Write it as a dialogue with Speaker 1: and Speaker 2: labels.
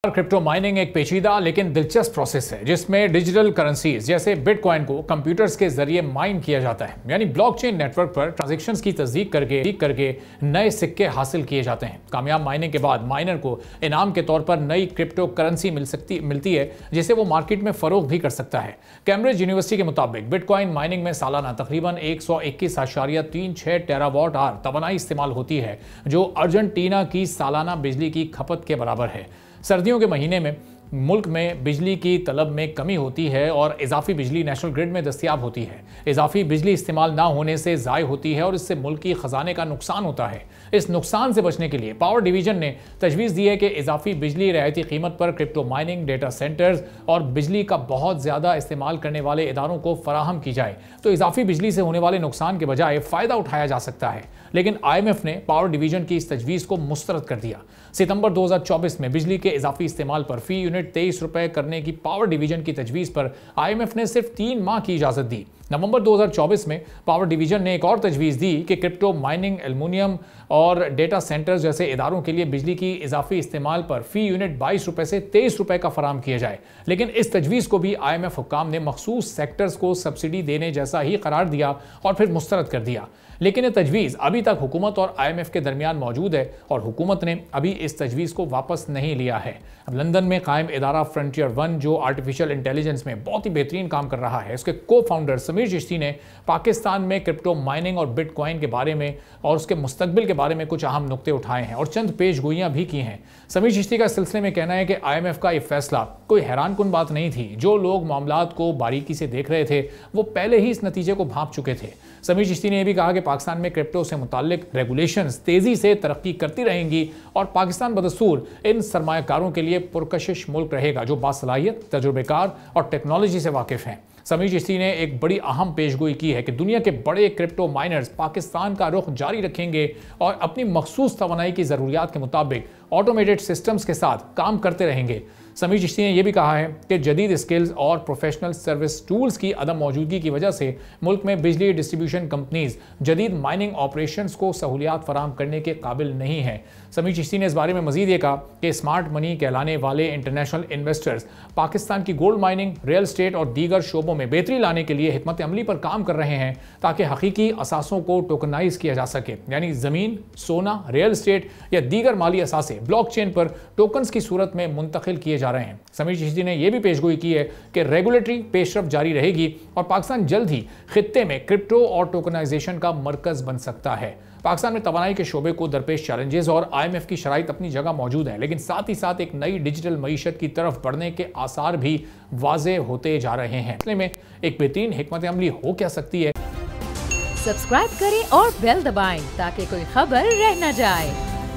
Speaker 1: Crypto mining एक पेचीदा लेकिन दिलचस्प प्रोसेस है जिसमें डिजिटल करेंसीज जैसे बिटकॉइन को कंप्यूटर्स के जरिए माइन किया जाता है। यानी ब्लॉकचेन नेटवर्क पर ट्रांजैक्शंस की तस्दीक करके नए सिक्के हासिल किए जाते हैं। कामयाब माइनिंग के बाद माइनर को इनाम के तौर पर नई क्रिप्टो करेंसी मिलती है जिसे वो मार्केट में फरोख्त भी कर सकता है। कैम्ब्रिज यूनिवर्सिटी के मुताबिक बिटकॉइन माइनिंग में सालाना तकरीबन 121.36 टेरावाट आवर तवानाई इस्तेमाल होती है, जो अर्जेंटीना की सालाना बिजली की खपत के बराबर है। सर्दियों के महीने में मुल्क में बिजली की तलब में कमी होती है और इजाफी बिजली नेशनल ग्रिड में दस्तयाब होती है। इजाफी बिजली इस्तेमाल ना होने से ज़ाय होती है और इससे मुल्क की खजाने का नुकसान होता है। इस नुकसान से बचने के लिए पावर डिवीजन ने तजवीज़ दी है कि इजाफी बिजली रियायती कीमत पर क्रिप्टो माइनिंग, डेटा सेंटर्स और बिजली का बहुत ज़्यादा इस्तेमाल करने वाले इदारों को फराहम की जाए तो इजाफी बिजली से होने वाले नुकसान के बजाय फ़ायदा उठाया जा सकता है। लेकिन IMF ने पावर डिवीजन की इस तजवीज़ को मुस्तरद कर दिया। सितंबर 2024 में बिजली के इजाफी इस्तेमाल पर फी यूनिट 23 रुपए करने की पावर डिवीजन की तजवीज़ पर IMF ने सिर्फ 3 माह की इजाज़त दी। नवंबर 2024 में पावर डिवीजन ने एक और तजवीज़ दी कि क्रिप्टो माइनिंग, एल्युमिनियम और डेटा सेंटर्स जैसे इदारों के लिए बिजली की इजाफी इस्तेमाल पर फी यूनिट 22 रुपए से 23 रुपए का फराम किया जाए। लेकिन इस तजवीज़ को भी IMF हुक्काम ने मखसूस सेक्टर्स को सब्सिडी देने जैसा ही करार दिया और फिर मुस्तरद कर दिया। लेकिन यह तजवीज़ अभी तक हुकूमत और IMF के दरमियान मौजूद है और हुकूमत ने अभी इस तजवीज़ को वापस नहीं लिया है। अब लंदन में कायम इदारा फ्रंटियर वन, जो आर्टिफिशियल इंटेलिजेंस में बहुत ही बेहतरीन काम कर रहा है, उसके को फाउंडर समीर चिश्ती ने पाकिस्तान में क्रिप्टो माइनिंग और बिटकॉइन के बारे में और उसके मुस्तकबिल के बारे में कुछ अहम नुक्ते उठाए हैं और चंद पेशगोइयां भी की हैं। समीर चिश्ती का इस सिलसिले में कहना है कि IMF का यह फैसला कोई हैरानकुन बात नहीं थी। जो लोग मामलात को बारीकी से देख रहे थे वो पहले ही इस नतीजे को भांप चुके थे। समीर चिश्ती ने यह भी कहा कि पाकिस्तान में क्रिप्टो से मुताल्लिक रेगुलेशंस तेजी से तरक्की करती रहेंगी और पाकिस्तान बदस्तूर इन सरमायाकारों के लिए पुरकशिश मुल्क रहेगा जो बासलाहियत, तजुर्बेकार और टेक्नोलॉजी से वाकिफ हैं। समीर चिश्ती ने एक बड़ी अहम पेशगोई की है कि दुनिया के बड़े क्रिप्टो माइनर्स पाकिस्तान का रुख जारी रखेंगे और अपनी मखसूस तवानाई की ज़रूरियात के मुताबिक ऑटोमेटेड सिस्टम्स के साथ काम करते रहेंगे। समीर चिश्ती ने यह भी कहा है कि जदीद स्किल्स और प्रोफेशनल सर्विस टूल्स की अदम मौजूदगी की वजह से मुल्क में बिजली डिस्ट्रीब्यूशन कंपनीज जदीद माइनिंग ऑपरेशंस को सहूलियात फराहम करने के काबिल नहीं है। समीर चिश्ती ने इस बारे में मजीद ये कहा कि स्मार्ट मनी कहलाने वाले इंटरनेशनल इन्वेस्टर्स पाकिस्तान की गोल्ड माइनिंग, रियल स्टेट और दीगर शोबों में बेहतरी लाने के लिए हिकमत अमली पर काम कर रहे हैं ताकि हकीकी असासों को टोकनाइज किया जा सके। यानी ज़मीन, सोना, रियल स्टेट या दीगर माली असासे ब्लॉकचेन पर टोकन्स की सूरत में मुंतकिल किए जा रहे हैं। समीर चिश्ती ने यह भी पेशगोई की है कि रेगुलेटरी पेशरफ जारी रहेगी और पाकिस्तान जल्द ही खित्ते में क्रिप्टो और टोकनाइजेशन का मरकज बन सकता है। पाकिस्तान में तवानाई के शोबे को दरपेश चैलेंजेस और IMF की शराइत अपनी जगह मौजूद है, लेकिन साथ ही साथ एक नई डिजिटल मईशत की तरफ बढ़ने के आसार भी वाज़े होते जा रहे हैं। इसलिए में एक बेहतरीन हिकमत अमली हो क्या सकती है।
Speaker 2: सब्सक्राइब करें और बेल दबाएं ताकि कोई खबर रह न जाए।